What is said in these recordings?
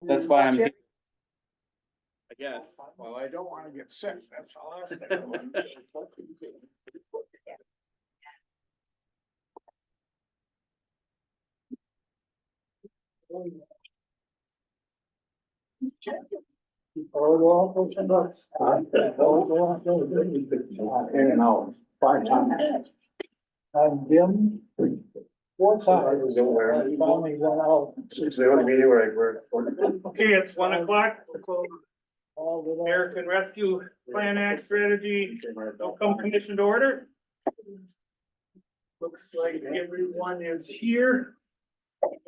That's why I'm here. I guess. Well, I don't wanna get sick, that's the last thing I want to do. In and out, 5 times. I've been 4 times. Finally went out. Okay, it's 1 o'clock. American Rescue Plan Act Strategy, Outcome Commission to order. Looks like everyone is here.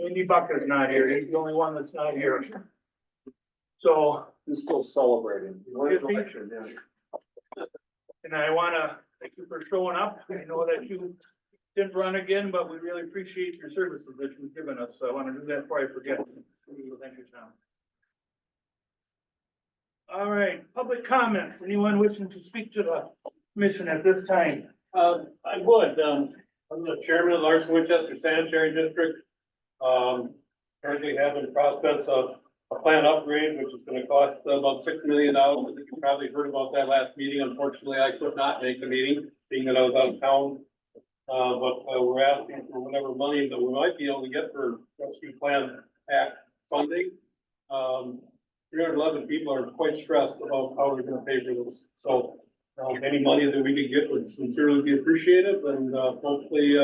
Andy Bucker's not here. He's the only one that's not here. So, He's still celebrating. and I wanna thank you for showing up. I know that you didn't run again, but we really appreciate your services that you've given us. So I wanna do that before I forget. Thank you, Tom. All right, public comments. Anyone wishing to speak to the commission at this time? I would, I'm the chairman of the Larson Winchester Sanitary District. Currently having the process of a plant upgrade, which is gonna cost about $6 million. I think you probably heard about that last meeting. Unfortunately, I could not make the meeting, being that I was out of town. But we're asking for whatever money that we might be able to get for rescue plan act funding. 311 people are quite stressed about how we're gonna pay for this. So, any money that we could get would sincerely be appreciated, and hopefully,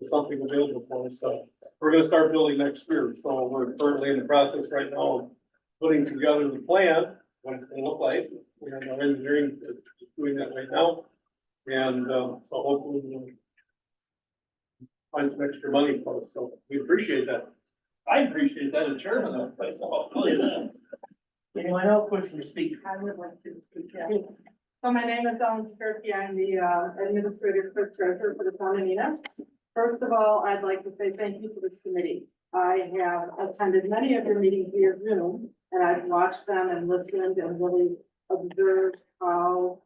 there's something available for us. So we're gonna start building next year. So we're currently in the process right now of putting together the plan, what it's gonna look like. And our engineering is doing that right now. And so hopefully we'll find some extra money for us. So we appreciate that. I appreciate that as chairman of the place. I'll tell you that. Anyone else wishing to speak? I would like to speak. So my name is Ellen Skirky. I'm the administrative clerk treasurer for the town of Neenah. First of all, I'd like to say thank you to this committee. I have attended many of your meetings via Zoom, and I've watched them and listened and really observed how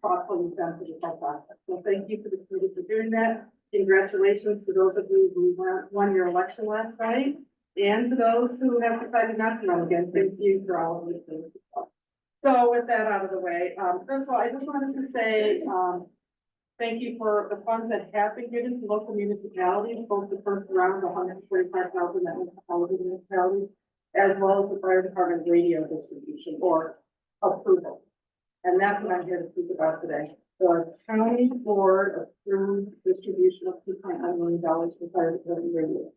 thoughtful you've been for this whole process. So thank you to the committee for doing that. Congratulations to those of you who won your election last night, and to those who have decided not to run again. Thank you for all of these things. So with that out of the way, first of all, I just wanted to say, thank you for the funds that have been given to local municipalities, both the first round of 145,000 that went to all of the municipalities, as well as the fire department radio distribution or approval. And that's what I'm here to speak about today. The county board approved distribution of $2.9 million for fire department radio.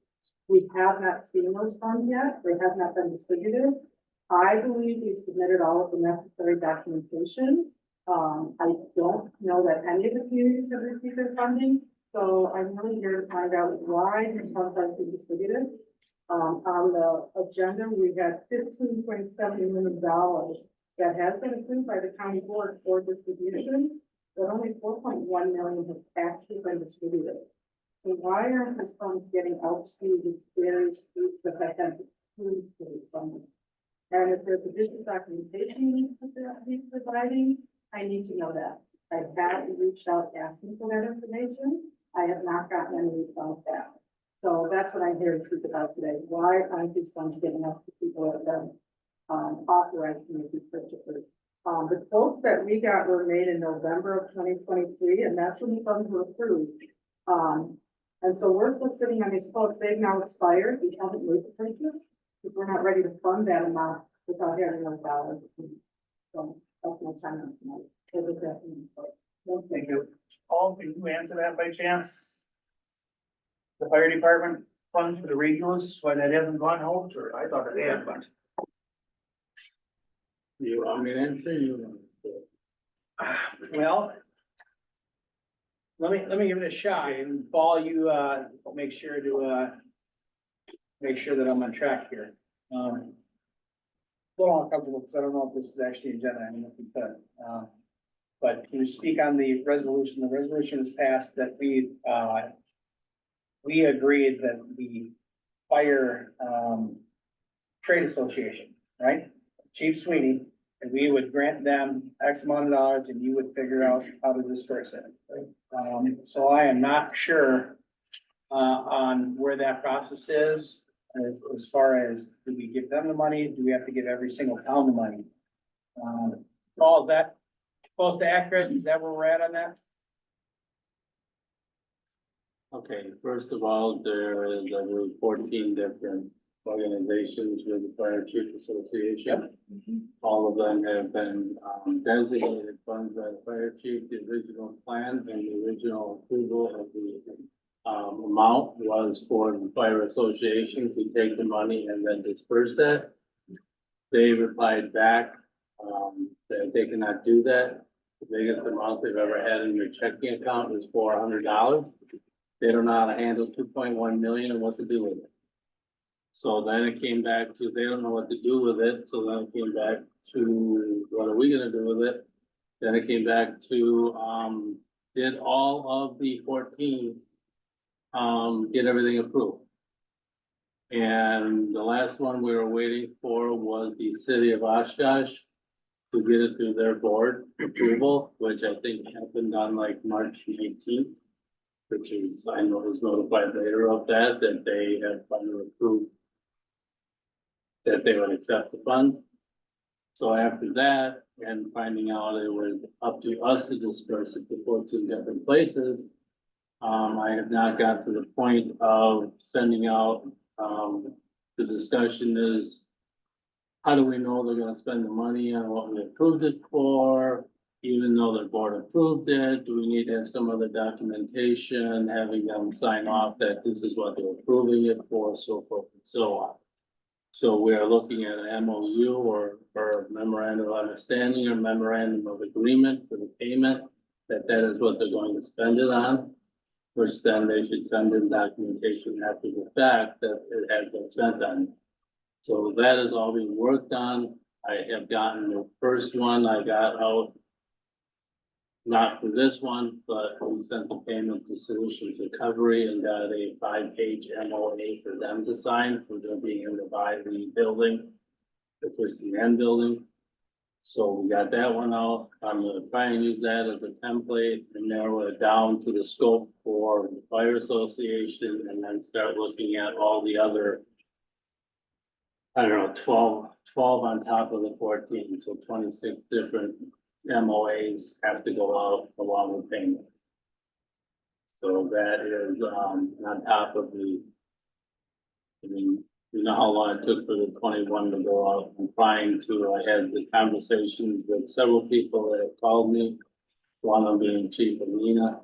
We have not seen those funds yet. They have not been distributed. I believe we've submitted all of the necessary documentation. I don't know that any of the communities have received their funding, so I'm really here to find out why these funds aren't being distributed. On the agenda, we had $15.7 million that has been approved by the county board for distribution, but only $4.1 million has actually been distributed. So why aren't these funds getting out to the various groups that have been approved for these funding? And if there's additional documentation you need to be providing, I need to know that. I have reached out asking for that information. I have not gotten any response back. So that's what I'm here to speak about today. Why aren't these funds getting up to people that have been authorized to make these purchases? The quotes that we got were made in November of 2023, and that's when the funds were approved. And so we're still sitting on these quotes. They've now expired. We haven't made the purchase because we're not ready to fund that amount without having those dollars. So that's my time tonight. Thank you. Paul, can you answer that by chance? The fire department funds for the radios, why that hasn't gone out, or I thought it had, but. You want me to answer you? Well, let me give it a shot, and Paul, you, make sure that I'm on track here. A little uncomfortable because I don't know if this is actually agenda, I mean, if we could. But can you speak on the resolution? The resolution is passed that we agreed that the fire, trade association, right? Chief Sweeney, and we would grant them X amount of dollars and you would figure out how to disperse it. So I am not sure, on where that process is. as far as, do we give them the money? Do we have to give every single town the money? Paul, is that close to accurate? Is that where we're at on that? Okay, first of all, there is, I believe, 14 different organizations with the Fire Chief Association. All of them have been designated funds by the fire chief. The original plan and the original approval of the amount was for the fire association to take the money and then disperse that. They replied back that they cannot do that. The biggest amount they've ever had in their checking account is $400. They don't know how to handle 2.1 million and what to do with it. So then it came back to, they don't know what to do with it, so then it came back to, what are we gonna do with it? Then it came back to, did all of the 14, get everything approved? And the last one we were waiting for was the city of Oshkosh to get it through their board approval, which I think happened on like March 19th. Which is, I know was notified later of that they have finally approved that they would accept the funds. So after that, and finding out it was up to us to disperse it to 14 different places, I have not got to the point of sending out, the discussion is, how do we know they're gonna spend the money on what we approved it for? Even though the board approved it, do we need to have some other documentation, having them sign off that this is what they're approving it for, so forth and so on. So we are looking at an MOU or memorandum of understanding or memorandum of agreement for the payment, that is what they're going to spend it on. Which then they should send in documentation after the fact that it has been spent on. So that is all being worked on. I have gotten the first one I got out. Not for this one, but we sent the payment to Solutions Recovery and got a 5-page MOA for them to sign for them being able to buy the building, the Christie End building. So we got that one out. I'm gonna try and use that as a template and narrow it down to the scope for the fire association and then start looking at all the other, I don't know, 12 on top of the 14, so 26 different MOAs have to go out along with payment. So that is, on top of the, I mean, you know how long it took for the 21 to go out. I'm trying to, I had the conversations with several people that have called me, one of them being Chief Alina,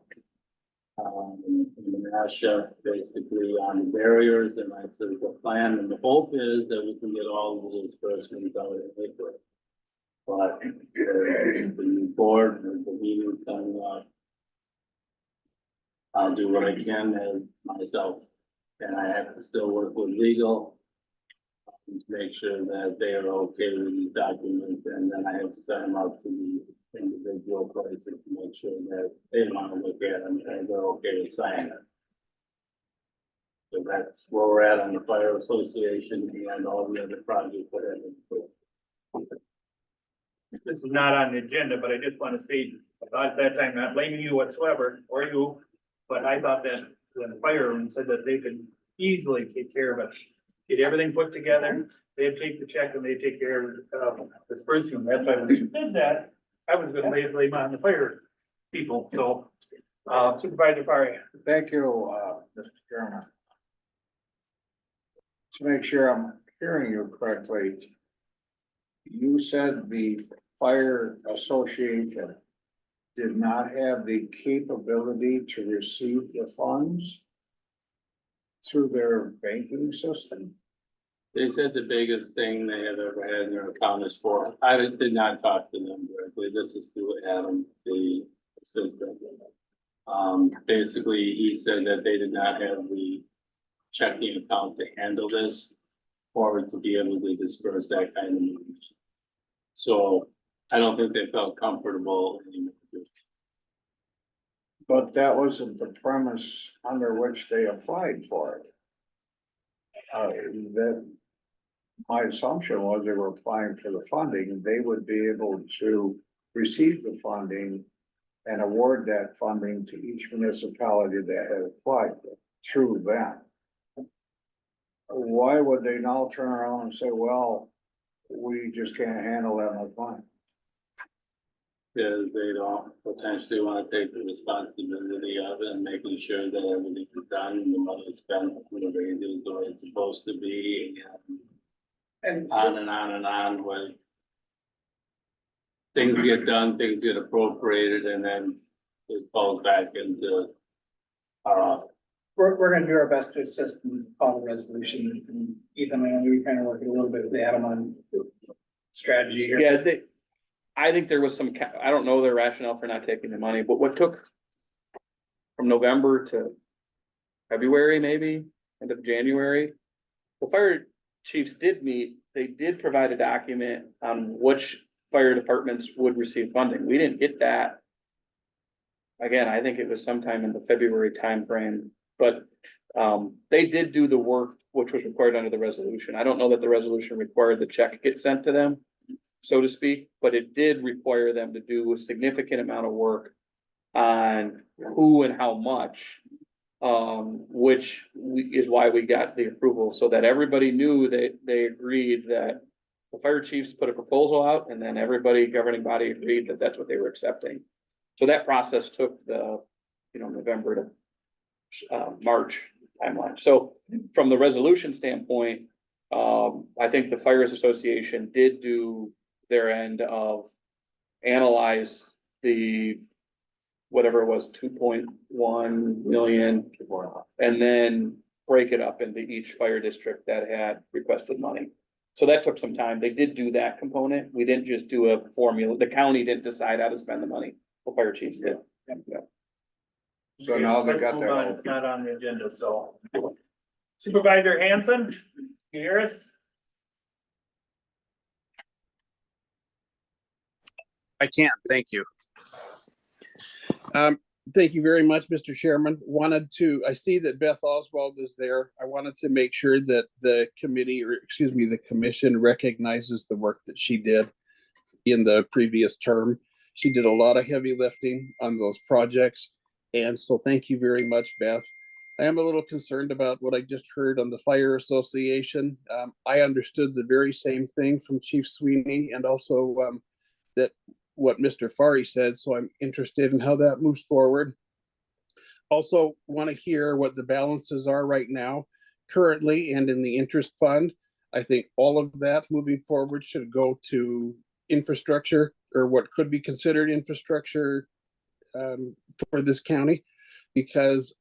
in Menasha, basically on the barriers, and I said, the plan and the hope is that we can get all of the disbursements out of April. But the board, the meeting coming up, I'll do what I can as myself, and I have to still work with legal to make sure that they are okay with these documents, and then I have to send them out to the individual places to make sure that they want to look at them and they're okay with signing it. So that's where we're at on the fire association and all the other projects that have been approved. This is not on the agenda, but I just want to state, I thought at that time, not blaming you whatsoever, or you, but I thought that the fireman said that they could easily take care of it. Get everything put together, they'd take the check and they'd take care of dispersing. That's why when you did that, I was gonna lay blame on the fire people, so, Supervisor Fari. Thank you, Mr. Chairman. To make sure I'm hearing you correctly, you said the fire association did not have the capability to receive the funds through their banking system? They said the biggest thing they have ever had in their account is for, I did not talk to them directly, this is through Adam, the assistant. Basically, he said that they did not have the checking account to handle this, or to be able to disperse that kind of money. So, I don't think they felt comfortable anymore. But that wasn't the premise under which they applied for it. That, my assumption was they were applying for the funding, they would be able to receive the funding and award that funding to each municipality that had applied through them. why would they now turn around and say, well, we just can't handle that much money? Because they don't potentially wanna take the responsibility of it and making sure that everything is done, and the money is spent, for the raises the way it's supposed to be, and And on and on and on with. Things get done, things get appropriated, and then it falls back into our office. we're gonna do our best to assist and follow the resolution. And Ethan, I know we kind of working a little bit with Adam on strategy here. Yeah, I think there was some, I don't know their rationale for not taking the money, but what took from November to February, maybe, end of January, the fire chiefs did meet, they did provide a document on which fire departments would receive funding. We didn't get that. Again, I think it was sometime in the February timeframe, but they did do the work which was required under the resolution. I don't know that the resolution required the check get sent to them, so to speak, but it did require them to do a significant amount of work on who and how much. Is why we got the approval, so that everybody knew that they agreed that the fire chiefs put a proposal out, and then everybody governing body agreed that that's what they were accepting. So that process took the, November to March timeline. So from the resolution standpoint, I think the Fires Association did do their end of analyze the whatever it was, 2.1 million, and then break it up into each fire district that had requested money. So that took some time. They did do that component. We didn't just do a formula. The county didn't decide how to spend the money. The fire chiefs did. Yeah. So now they Let's got move that. on. It's not on the agenda, so. Supervisor Hanson, you hear us? I can, thank you. Thank you very much, Mr. Chairman. I see that Beth Oswald is there. I wanted to make sure that the committee, or excuse me, the commission recognizes the work that she did in the previous term. She did a lot of heavy lifting on those projects. And so thank you very much, Beth. I am a little concerned about what I just heard on the Fire Association. I understood the very same thing from Chief Sweeney, and also that what Mr. Fari said, so I'm interested in how that moves forward. Also want to hear what the balances are right now, currently, and in the interest fund. I think all of that moving forward should go to infrastructure, or what could be considered infrastructure for this county, because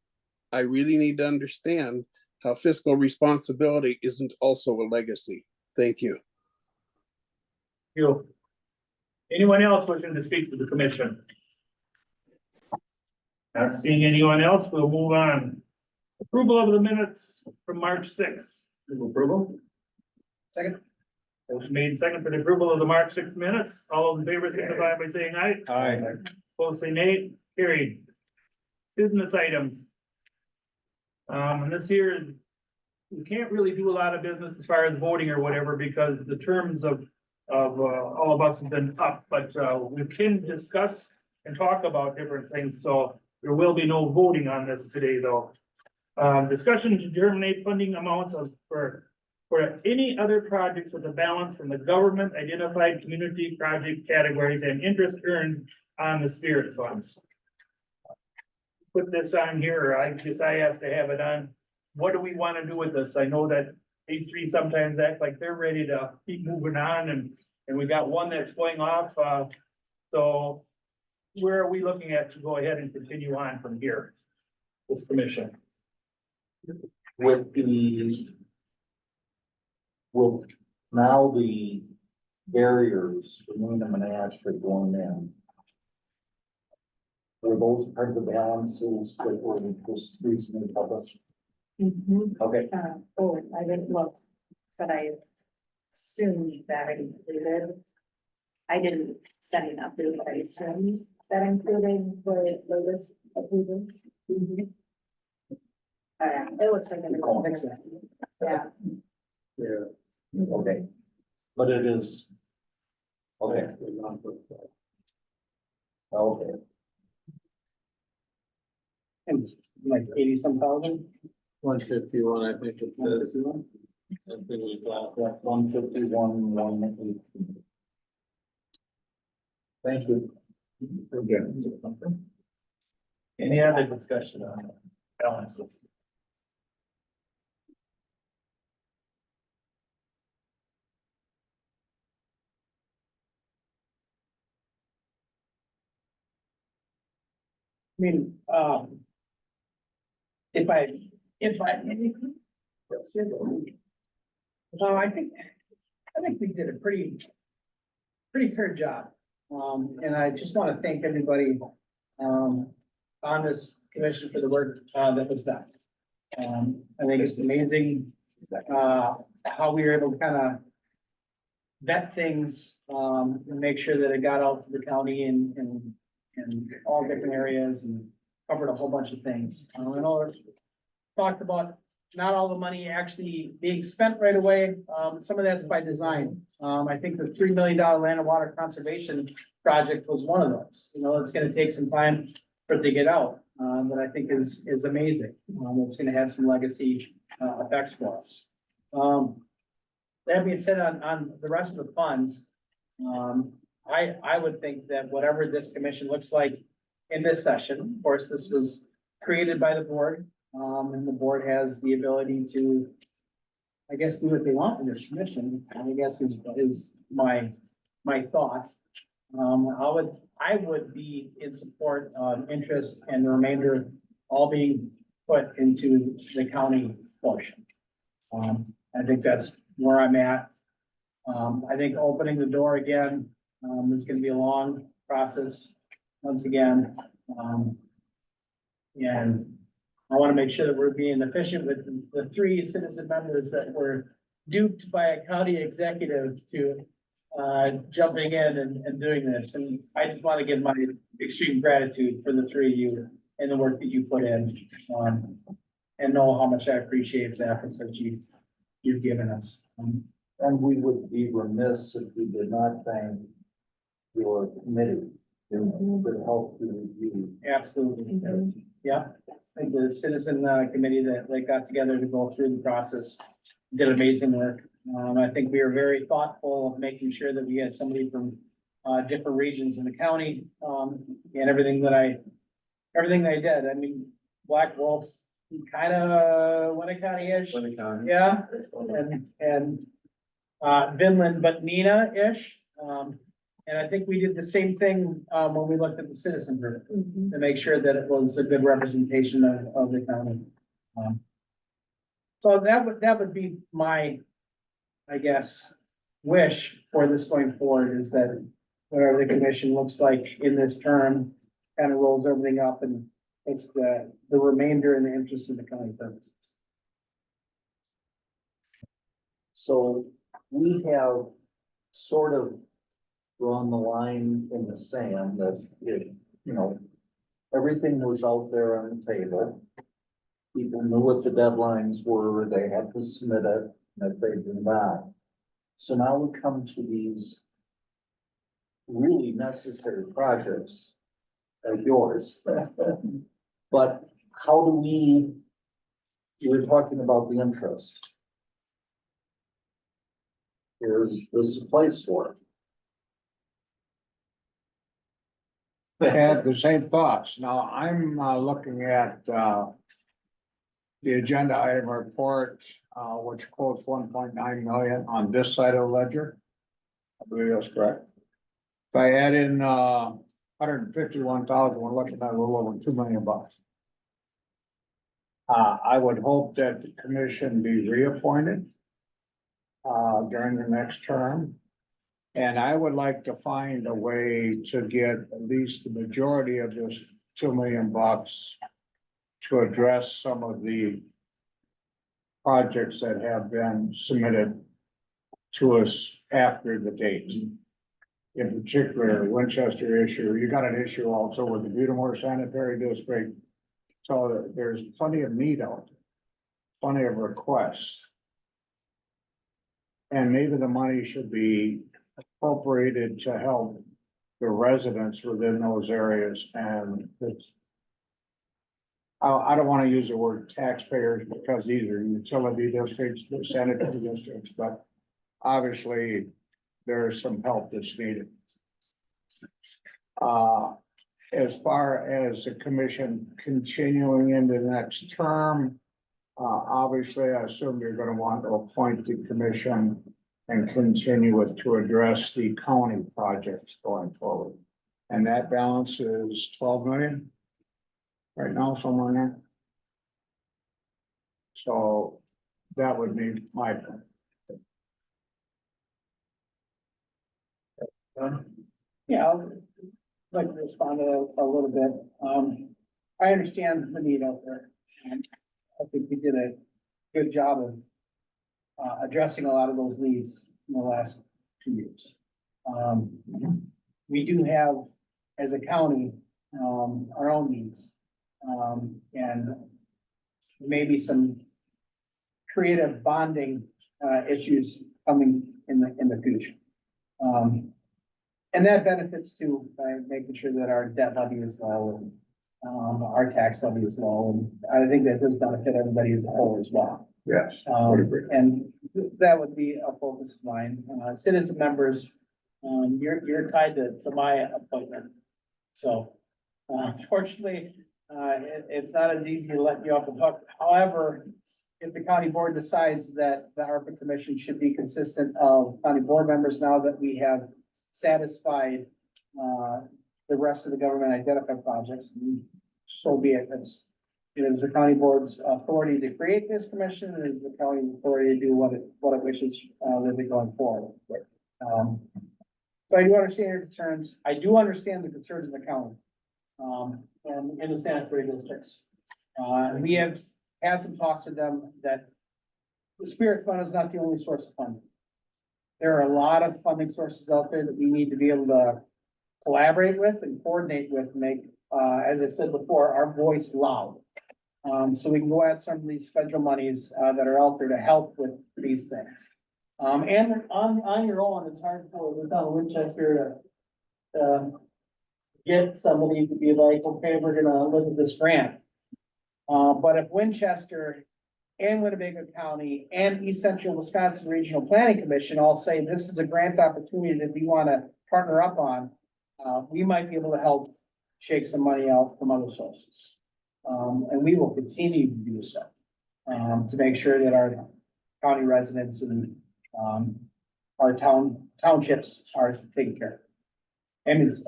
I really need to understand how fiscal responsibility isn't also a legacy. Thank you. Anyone else wishing to speak to the commission? Not seeing anyone else, we'll move on. Approval of the minutes from March 6th. Approval? Second, Motion made second for the approval of the March 6th minutes. All those in favor signify by saying aye. Aye. Opposed, say nay. Carried. Business items. And this here is, we can't really do a lot of business as far as voting or whatever, because the terms of all of us have been up, but we can discuss and talk about different things, so there will be no voting on this today, though. Discussion to determine funding amounts for any other projects with a balance from the government identified community project categories and interest earned on the spirit funds. Put this on here, I guess I have to have it on. What do we want to do with this? I know that these three sometimes act like they're ready to keep moving on, and we got one that's going off, so where are we looking at to go ahead and continue on from here? This commission. With now the barriers for aluminum and ash are going in. Are those part of the balances that were just recently published? Okay. I didn't look, but I assumed that included. I didn't set it up, but I assumed that included the latest approvals. It looks like it. Yeah. Yeah. Okay. But it is. Okay. Okay. and it's like 80 some thousand. 151, I think it says. I think we got. That's 151, 118. Thank you. Any other discussion on balances? I mean, if I, well, I think we did a pretty fair job. And I just want to thank everybody, on this commission for the work, that was done. I think it's amazing, how we were able to kind of vet things, and make sure that it got out to the county and all different areas and covered a whole bunch of things. I know there's talked about not all the money actually being spent right away. Some of that's by design. I think the $3 million land and water conservation project was one of those. You know, it's gonna take some time for it to get out, that I think is amazing. It's gonna have some legacy, effects for us. That being said, on the rest of the funds, I would think that whatever this commission looks like in this session, of course, this was created by the board, and the board has the ability to, I guess, do what they want in this commission, I guess is my thought. I would be in support of interest and the remainder all being put into the county portion. I think that's where I'm at. I think opening the door again, is gonna be a long process once again. And I want to make sure that we're being efficient with the 3 citizen members that were duped by a county executive to jumping in and doing this. And I just want to give my extreme gratitude for the 3 of you and the work that you put in. And know how much I appreciate the efforts that you've given us. And we would be remiss if we did not thank your committee for the help to review. Absolutely. Yeah, I think the citizen committee that they got together to go through the process did amazing work. I think we were very thoughtful of making sure that we had somebody from different regions in the county, and everything that I did. I mean, Black Wolf, kind of Winnebago-ish. Yeah, and Vinland, but Nina-ish. And I think we did the same thing, when we looked at the citizen group, to make sure that it was a good representation of the county. So that would be my, I guess, wish for this going forward, is that whatever the commission looks like in this term, kind of rolls everything up and it's the remainder in the interest of the county purposes. So we have sort of drawn the line in the sand that it, everything was out there on the table. People knew what the deadlines were, they had to submit it, and if they did not. So now we come to these really necessary projects like yours. But how do you were talking about the interest. Is this a place for it? They had the same thoughts. Now, I'm looking at the agenda item report, which quotes 1.9 million on this side of the ledger. I believe that's correct. If I add in 151,000, we're looking at a little over $2 million. I would hope that the commission be reappointed during the next term. And I would like to find a way to get at least the majority of this $2 million to address some of the projects that have been submitted to us after the date. In particular, Winchester issue, you got an issue also with the Butamore Sanitary District. So there's plenty of need out there, plenty of requests. And maybe the money should be appropriated to help the residents within those areas, and I don't wanna use the word taxpayers because these are utility districts, sanitary districts, but obviously there's some help that's needed. As far as the commission continuing into the next term, obviously, I assume you're gonna want to appoint the commission and continue it to address the county projects going forward. And that balance is 12 million right now, somewhere in there. So that would be my point. Yeah, I'd like to respond to a little bit. I understand the need out there. And I think we did a good job of addressing a lot of those needs in the last 2 years. We do have, as a county, our own needs. And maybe some creative bonding issues coming in the future. And that benefits too, by making sure that our debt levy is low and our tax levy is low. And I think that does benefit everybody as a whole as well. Yes. would agree. And that would be a focus of mine. Citizen members, you're tied to my appointment. So, fortunately, it's not as easy to let you off the hook. However, if the county board decides that the ARPA commission should be consistent of county board members, now that we have satisfied, the rest of the government identified projects, so be it. It is the county board's authority to create this commission, and it is the county authority to do what it wishes, with it going forward. So I do understand your concerns. I do understand the concerns of the county, and in the sanitary districts. And we have had some talks with them that the Spirit Fund is not the only source of funding. There are a lot of funding sources out there that we need to be able to collaborate with and coordinate with, and make, as I said before, our voice loud. So we can go at some of these federal monies, that are out there to help with these things. And on your own, it's hard for the town of Winchester to get somebody to be like, okay, we're gonna look at this grant. But if Winchester and Winnebago County and East Central Wisconsin Regional Planning Commission all say this is a grant opportunity that we wanna partner up on, we might be able to help shake some money out from other sources. And we will continue to do so, to make sure that our county residents and, our townships are taken care of. And it's,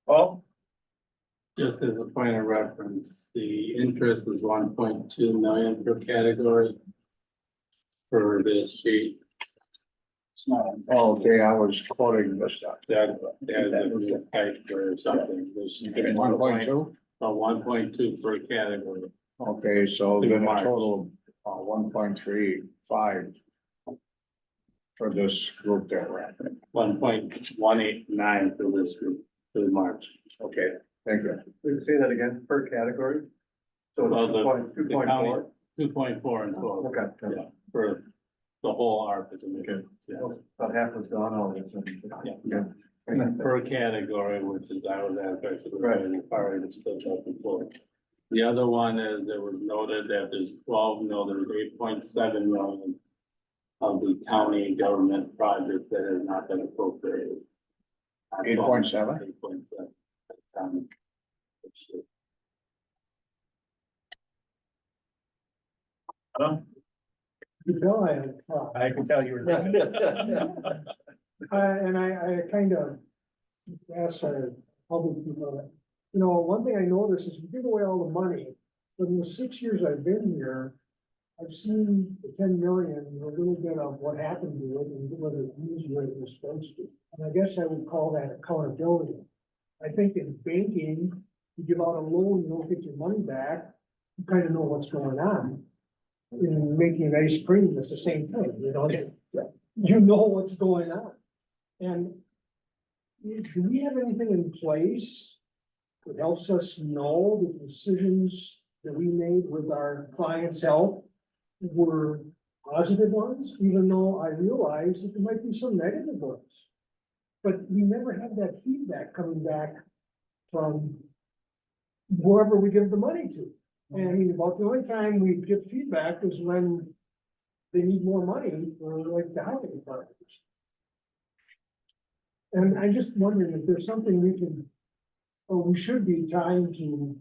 Well, Just as a point of reference, the interest is 1.2 million per category for this sheet. it's not, Okay, I was quoting this stuff. That is a type or something. There's 1.2? 1.2 per category. Okay, so then a March. total of 1.35 for this group that we're at. 1.189 for this group, for March. Okay, thank you. Say that again, per category? So Well, the- 2.4? 2.4 and 12. Okay. Yeah, for the whole ARPA commission. Yeah. About half was gone, all of it. Yeah. Per category, which is, I was asked, required to still up before. The other one is, it was noted that there's 8.7 million of the county government project that has not been appropriated. 8.7? 8.7. I can tell you were. And I kind of asked our public people, one thing I noticed is we give away all the money, but in the 6 years I've been here, I've seen the 10 million, a little bit of what happened to it and whether it used where it was supposed to. And I guess I would call that accountability. I think in banking, you give out a loan, you don't get your money back, you kind of know what's going on. In making an ice cream, it's the same thing, you know what's going on. And do we have anything in place that helps us know the decisions that we made with our clients' health were positive ones, even though I realize that there might be some negative ones? But we never had that feedback coming back from whoever we give the money to. And I mean, about the only time we get feedback is when they need more money for like the housing department. And I'm just wondering if there's something we can, or we should be trying to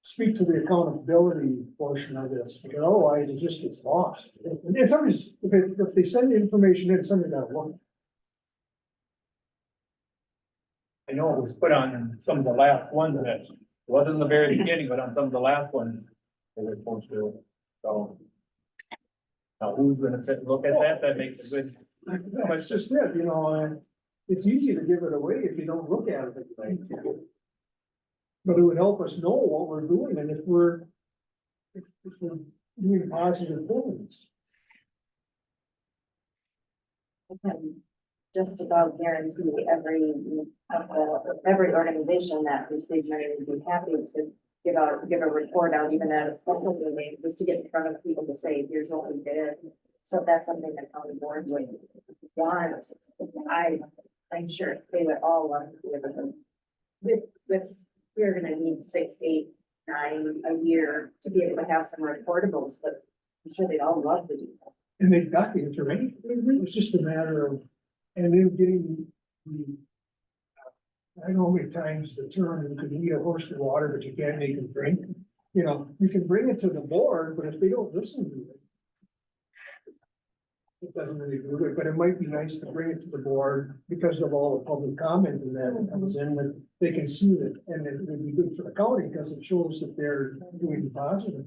speak to the accountability portion of this, because otherwise it just gets lost. And somebody's, if they send information in, somebody got one. I know it was put on some of the last ones that, it wasn't in the very beginning, but on some of the last ones, they were supposed to, so. Now, who's gonna sit and look at that? That makes a good, That's just it, you know, it's easy to give it away if you don't look at it. But it would help us know what we're doing and if we're doing positive things. can just about guarantee every organization that receives money would be happy to give a report out, even at a special meeting, just to get in front of people to say, here's what we did. So if that's something that county board would want, I'm sure they would all want to be able to. With, we're gonna need 6, 8, 9 a year to be able to have some reportables, but I'm sure they'd all love to do that. And they've got the information. It's just a matter of, and then getting the. I know how many times the term, you can eat a horse with water, but you can't make them drink. You know, you can bring it to the board, but if they don't listen to it. It doesn't really do it, but it might be nice to bring it to the board because of all the public comment and that comes in, that they can see it. And it would be good for the county because it shows that they're doing positive.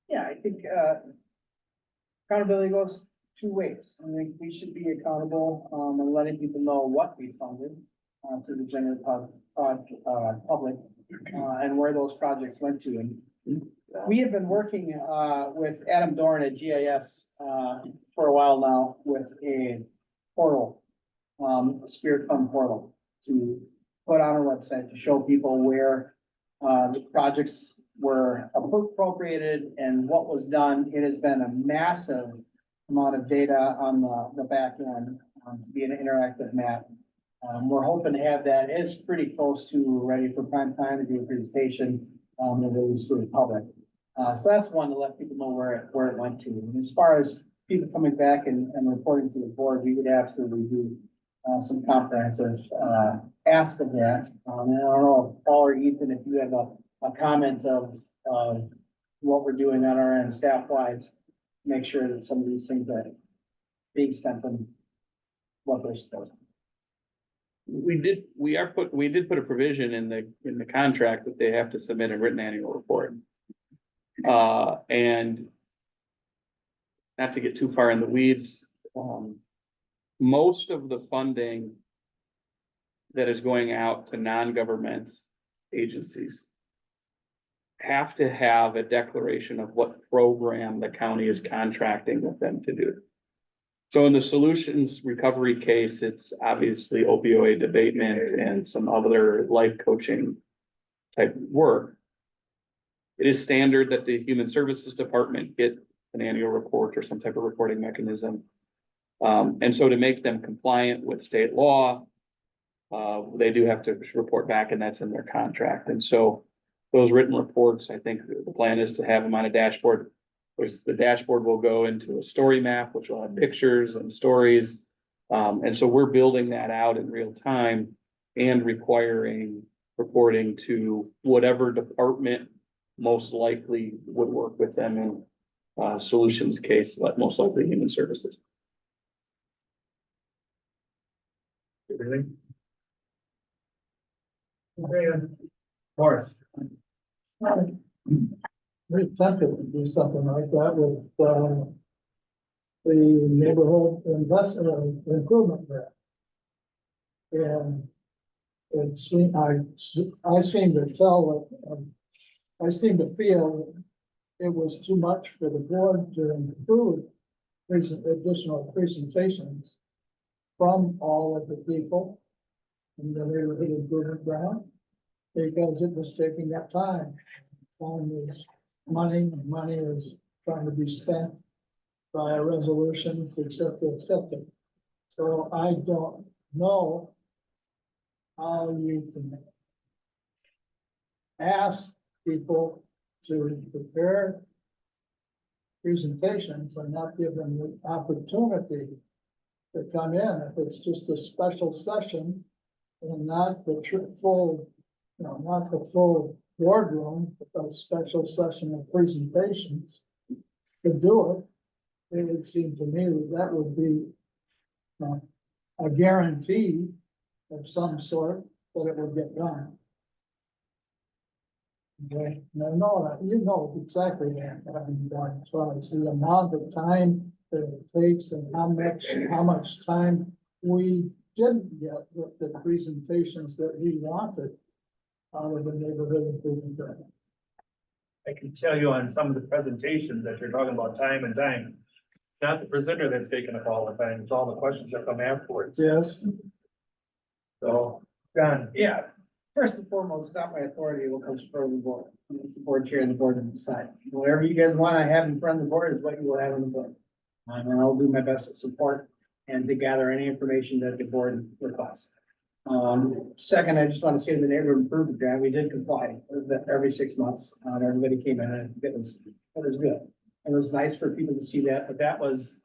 Yeah, I think, accountability goes two ways. I think we should be accountable, and letting people know what we funded, to the general public, and where those projects went to. And we have been working, with Adam Dorn at GIS, for a while now with a portal, a Spirit Fund portal to put on our website to show people where, the projects were appropriated and what was done. It has been a massive amount of data on the back end, to be an interactive map. We're hoping to have that. It's pretty close to ready for prime time to do a presentation, and release to the public. So that's one to let people know where it went to. And as far as people coming back and reporting to the board, we would absolutely do some comprehensive ask of that. And I don't know, if Paul or Ethan, if you have a comment of what we're doing on our end staff wise, make sure that some of these things are being spent on what they're supposed to. We did put a provision in the contract that they have to submit a written annual report. And not to get too far in the weeds, most of the funding that is going out to non-government agencies have to have a declaration of what program the county is contracting with them to do. So in the solutions recovery case, it's obviously opioid abatement and some other life coaching type work. It is standard that the Human Services Department get an annual report or some type of reporting mechanism. And so to make them compliant with state law, they do have to report back, and that's in their contract. And so those written reports, I think the plan is to have them on a dashboard. The dashboard will go into a story map, which will have pictures and stories. And so we're building that out in real time and requiring reporting to whatever department most likely would work with them in solutions case, like most likely human services. everything. Morris. Very tempted to do something like that with, the neighborhood improvement grant. And it seemed, I seem to tell that, I seem to feel it was too much for the board to include additional presentations from all of the people in the neighborhood improvement grant, because it was taking up time. Time is money, money is trying to be spent by a resolution to accept it. So I don't know how you can ask people to prepare presentations and not give them the opportunity to come in. If it's just a special session and not the full, not the full boardroom, but a special session of presentations to do it, it would seem to me that that would be a guarantee of some sort that it would get done. Okay, now, no, you know exactly what I'm doing, as far as the amount of time that it takes and how much time we didn't get with the presentations that we wanted out of the neighborhood improvement grant. I can tell you on some of the presentations that you're talking about time and time. It's not the presenter that's taking up all the time, it's all the questions that come afterwards. Yes, So, John, Yeah, first and foremost, it's not my authority, what comes from the board. It's the board chair and the board to decide. Whatever you guys want to have in front of the board is what you will have on the board. And I'll do my best to support and to gather any information that the board requests. Second, I just want to say the neighborhood improvement grant, we did comply with that every 6 months. Everybody came in and it was good. It was nice for people to see that, but that was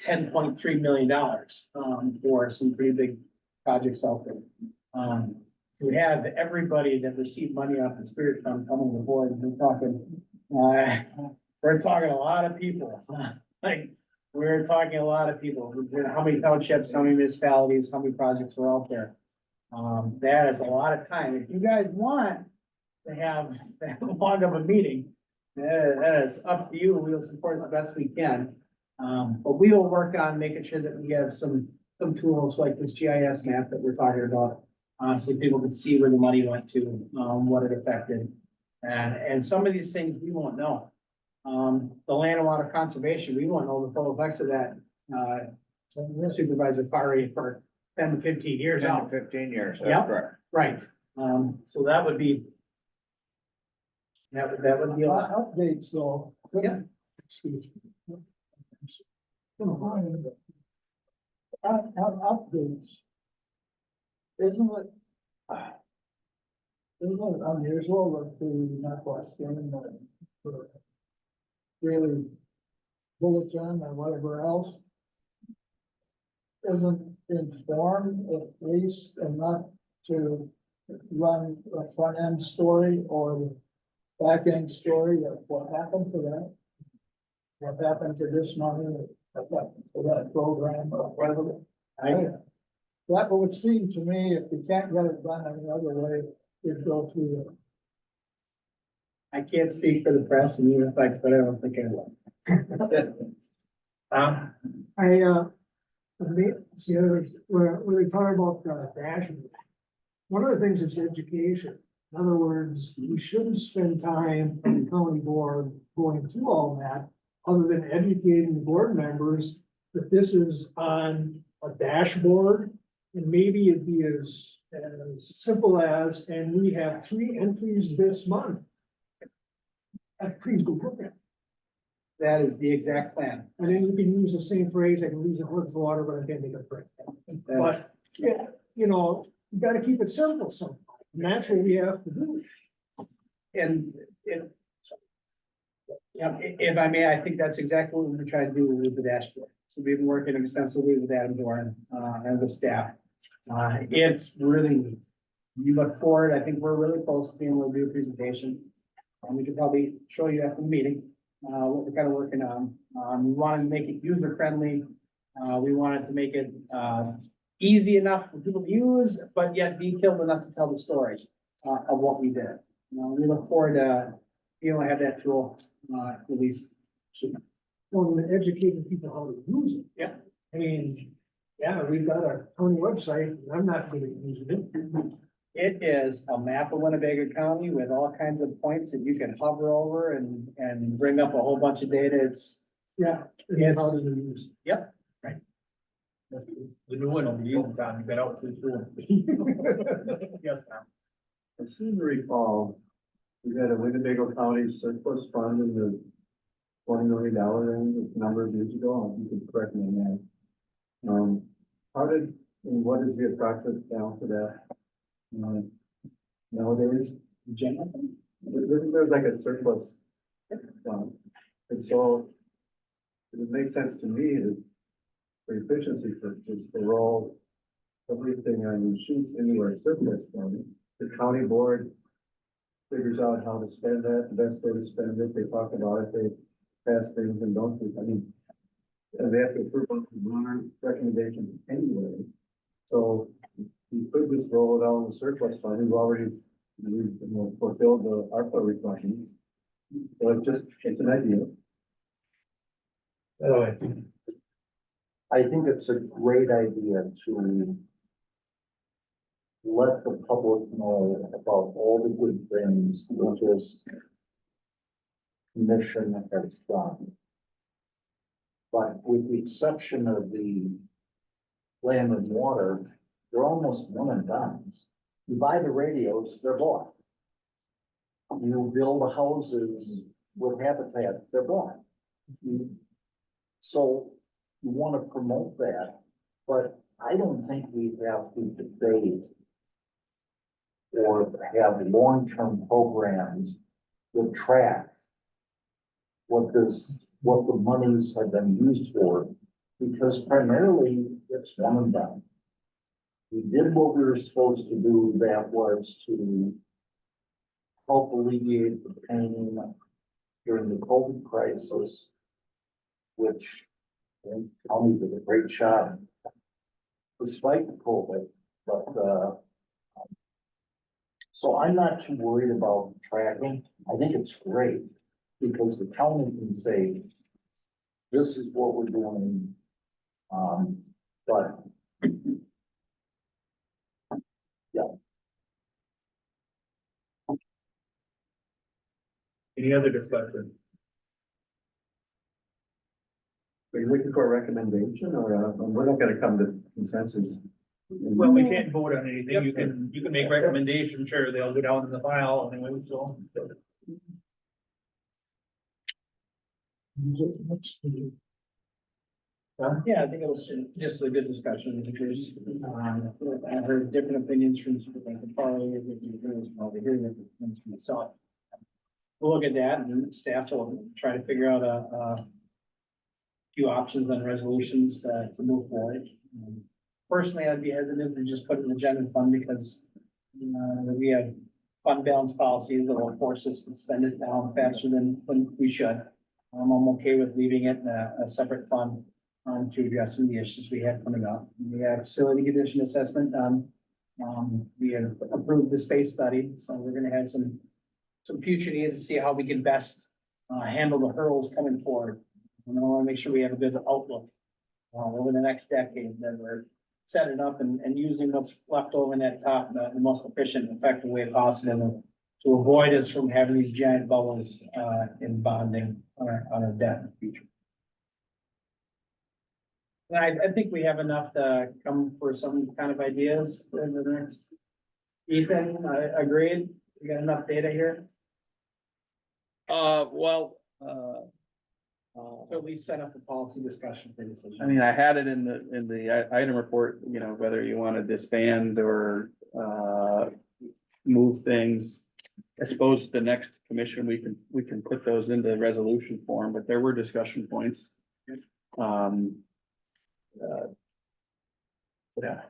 $10.3 million, for some pretty big projects out there. We have everybody that received money off the Spirit Fund coming to the board, and we're talking a lot of people. Like, we're talking a lot of people, how many townships, how many municipalities, how many projects were out there. That is a lot of time. If you guys want to have that long of a meeting, that is up to you. We'll support the best we can. But we will work on making sure that we have some tools like this GIS map that we're talking about. So people can see where the money went to, what it affected. And some of these things we won't know. The land and water conservation, we won't know the full effects of that. Supervisor Fari for 10 to 15 years 10 out. to 15 years, Yep. that's correct. Right. So that would be. That would be a lot. updates though. Yeah. Excuse me. Updates. Isn't it unusual that the Northwestern really bulletin or whatever else isn't informed at least enough to run a front end story or the back end story of what happened to that? What happened to this money, what happened to that program or whatever? That would seem to me, if you can't get it done any other way, you'd go through it. I can't speak for the press and even if I could, I don't think I will. See, when we talk about dashboard, one of the things is education. In other words, we shouldn't spend time on the county board going through all that, other than educating the board members that this is on a dashboard. And maybe it'd be as simple as, and we have 3 entries this month. Please go look at it. That is the exact plan. And then you can use the same phrase, I can use it with water, but I can't make it break. But, yeah, you gotta keep it simple somehow, and that's what we have to do. And if I may, I think that's exactly what we're trying to do with the dashboard. So we've been working extensively with Adam Doran, and the staff. It's really neat. You look forward, I think we're really close to being able to do a presentation. We could probably show you after the meeting, what we're kind of working on. We wanted to make it user friendly. We wanted to make it, easy enough for people to use, but yet detailed enough to tell the story, of what we did. We look forward to being able to have that tool, released soon. Well, and educating people how to use it. Yeah. I mean, yeah, we've got our own website, and I'm not good at using it. It is a map of Winnebago County with all kinds of points that you can hover over and bring up a whole bunch of data. It's, Yeah. It's- How to use it. yep, right. the new one will be used, John, you've been out too soon. Yes, Tom. I seem to recall, we had a Winnebago County surplus fund in the $20 million range a number of years ago, you could correct me on that. How did, and what is the approximate balance of that? Nowadays, General, there's like a surplus fund. And so it would make sense to me that for efficiency purposes, to roll everything on these sheets into our surplus fund. The county board figures out how to spend that, the best way to spend it. They talk about it, they pass things and don't, I mean, and they have to approve our recommendations anyway. So you could just roll it out in the surplus fund. We've already, fulfilled the ARPA requirements. So it's an idea. I think it's a great idea to let the public know about all the good things that this commission has done. But with the exception of the land and water, they're almost one and done. You buy the radios, they're bought. You build houses with habitat, they're bought. So you want to promote that, but I don't think we have to debate or have long-term programs that track what the monies have been used for, because primarily it's one and done. We did what we were supposed to do, that was to help alleviate the pain during the COVID crisis, which I think County did a great job despite the COVID, but so I'm not too worried about tracking. I think it's great because the county can say, this is what we're doing. But Any other discussion? Are you looking for a recommendation or, we're not gonna come to consensus? Well, we can't vote on anything. You can make recommendations, sure, they'll go down in the file anyway, so. yeah, I think it was just a good discussion, because, I heard different opinions from the party, over here, different opinions from myself. We'll look at that, and staff will try to figure out a few options on resolutions to move forward. Personally, I'd be hesitant to just put it in the general fund, because we have fund balance policies that will force us to spend it down faster than when we should. I'm okay with leaving it in a separate fund to addressing the issues we have coming up. We have facility condition assessment done. We have approved the space study, so we're gonna have some future needs to see how we can best handle the hurdles coming forward. And I wanna make sure we have a good outlook over the next decade, that we're setting up and using what's left over in that top, the most efficient and effective way possible to avoid us from having these giant bubbles in bonding on our debt in the future. And I think we have enough to come for some kind of ideas for the next. Ethan, agreed? We got enough data here? Well, So at least set up a policy discussion for this. I mean, I had it in the item report, whether you want to disband or, move things. I suppose the next commission, we can put those into resolution form, but there were discussion points. Yeah,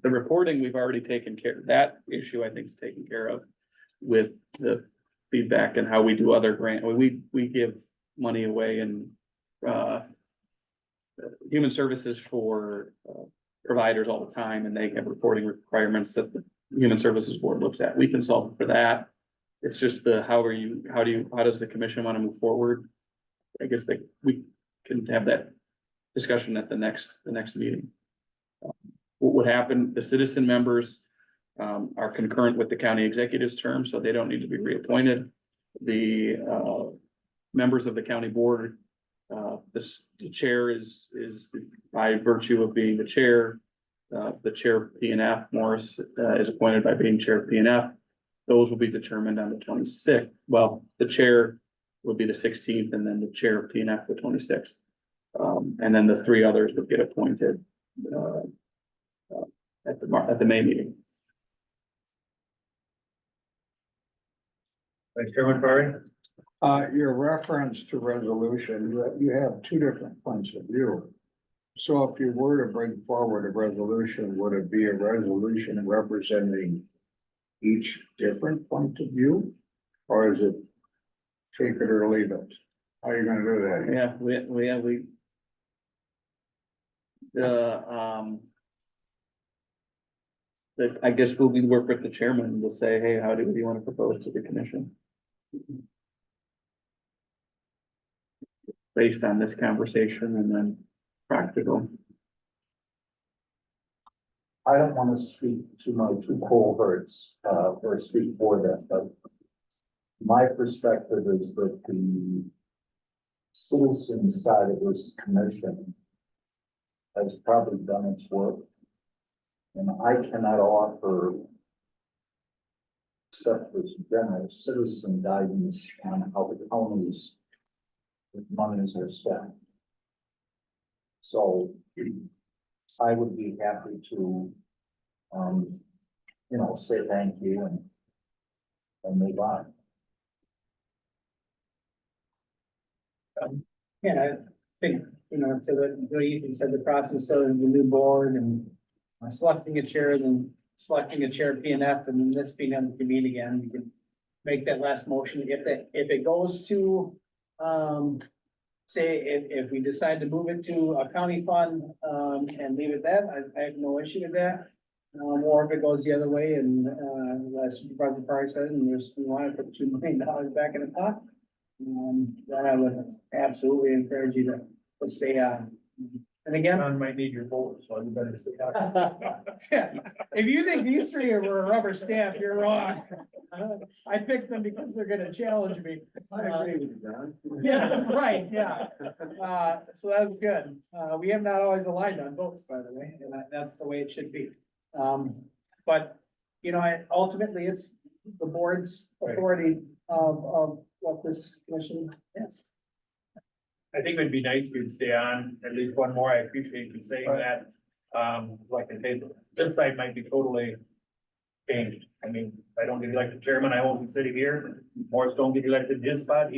the reporting, we've already taken care, that issue I think is taken care of with the feedback and how we do other grant, we give money away and, human services for, providers all the time, and they have reporting requirements that the Human Services Board looks at. We consult for that. It's just how does the commission want to move forward? I guess we can have that discussion at the next meeting. What would happen, the citizen members are concurrent with the county executive's term, so they don't need to be reappointed. The members of the county board, the chair is by virtue of being the chair. The chair of PNF, Morris, is appointed by being chair of PNF. Those will be determined on the 26th. Well, the chair will be the 16th, and then the chair of PNF the 26th. And then the three others would get appointed at the May meeting. Vice Chairman Barry? Your reference to resolution, you have two different points of view. So if you were to bring forward a resolution, would it be a resolution representing each different point of view? Or is it take it or leave it? How are you gonna do that? Yeah, we. I guess we'll work with the chairman to say, hey, how do you want to propose to the commission? Based on this conversation and then practical. I don't want to speak to my two cohorts, or speak for them, but my perspective is that the citizen side of this commission has probably done its work. And I cannot offer except for general citizen guidance on how the counties with monies are spent. So I would be happy to, say thank you and move on. Yeah, I think, so the you said the process of the new board and selecting a chair, then selecting a chair P and F, and then this being able to meet again, we can make that last motion. If it goes to, say, if we decide to move it to a county fund, and leave it that, I have no issue with that. Or if it goes the other way and, as Supervisor Park said, and we want to put $2 million back in the pot, then I would absolutely encourage you to stay on. And again, John might need your vote, so you better stay out. if you think these three were a rubber stamp, you're wrong. I picked them because they're gonna challenge me. I agree with you, John. Yeah, right, yeah. So that's good. We have not always aligned on votes, by the way, and that's the way it should be. But, ultimately, it's the board's authority of what this commission is. I think it'd be nice if you'd stay on at least one more. I appreciate you saying that. Like I said, this side might be totally changed. I mean, if I don't get elected chairman, I won't be sitting here. Morris don't get elected in his spot,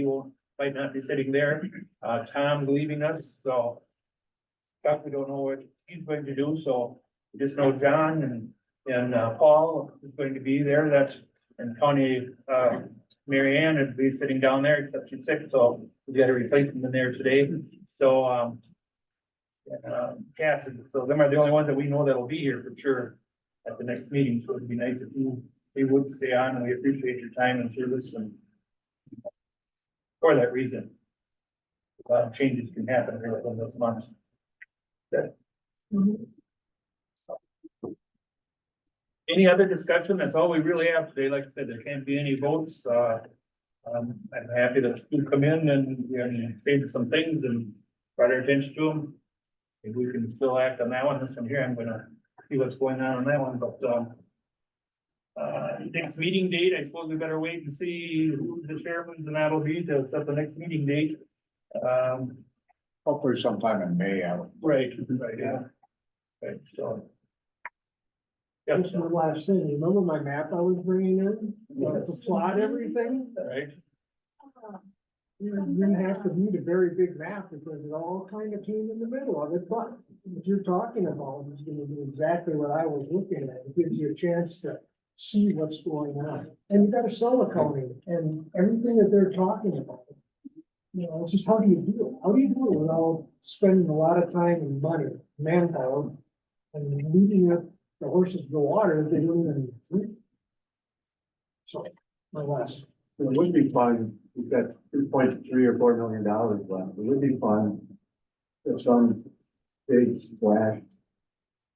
might not be sitting there. Tom's leaving us, so Chuck, we don't know what he's going to do, so we just know John and Paul is going to be there. And Tony, Mary Ann would be sitting down there, except she's sick, so we got to replace them in there today. So, Cass, so them are the only ones that we know that'll be here for sure at the next meeting, so it'd be nice if you would stay on, and we appreciate your time and service and for that reason. A lot of changes can happen here within this month. Any other discussion? That's all we really have today. Like I said, there can't be any votes. I'm happy that you come in and say some things and brought our attention to them. If we can still act on that one, this one here, I'm gonna see what's going on that one, but, next meeting date, I suppose we better wait and see who the chairmans and that'll be to set the next meeting date. Hopefully sometime in May, Right, yeah. Right, so. Yep, That's my last thing. Remember my map I was bringing in? To plot everything? right, You didn't have to read a very big map because it all kind of came in the middle of it, but what you're talking about is gonna be exactly what I was looking at. It gives you a chance to see what's going on. And you got a cell accounting and everything that they're talking about. It's just how do you do it? How do you do it without spending a lot of time and money, manpower, and leaving it, the horses go water, they don't even drink. So, my last. It would be fun, we've got $2.3 or $4 million left, it would be fun if some big splash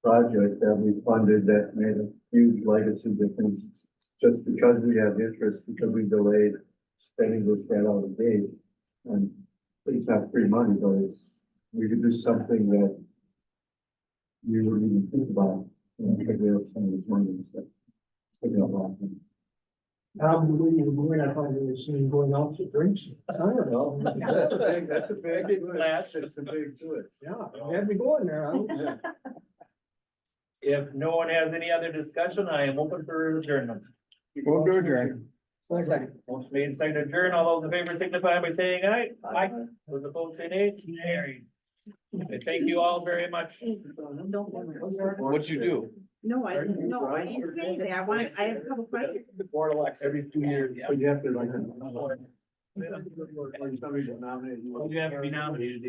project that we funded that made a huge legacy difference, just because we have interest, because we delayed spending this right out of the gate. And it's not free money, but we could do something that we wouldn't even think about, because we have some of this money and stuff. Thinking about it. How do we going, I probably would have seen going out to drinks. I don't know. That's a big, flash. that's a big to it. Yeah, you had me going there. Yeah. if no one has any other discussion, I am open for adjournment. We'll do adjourn. Second. Motion made and seconded to adjourn. All those in favor signify by saying aye. Aye. Those opposed say nay. Carried. Okay, thank you all very much. What'd you do? No, I didn't do anything. I have a couple questions. The board elects every 2 years. But you have to like. You have to be nominated.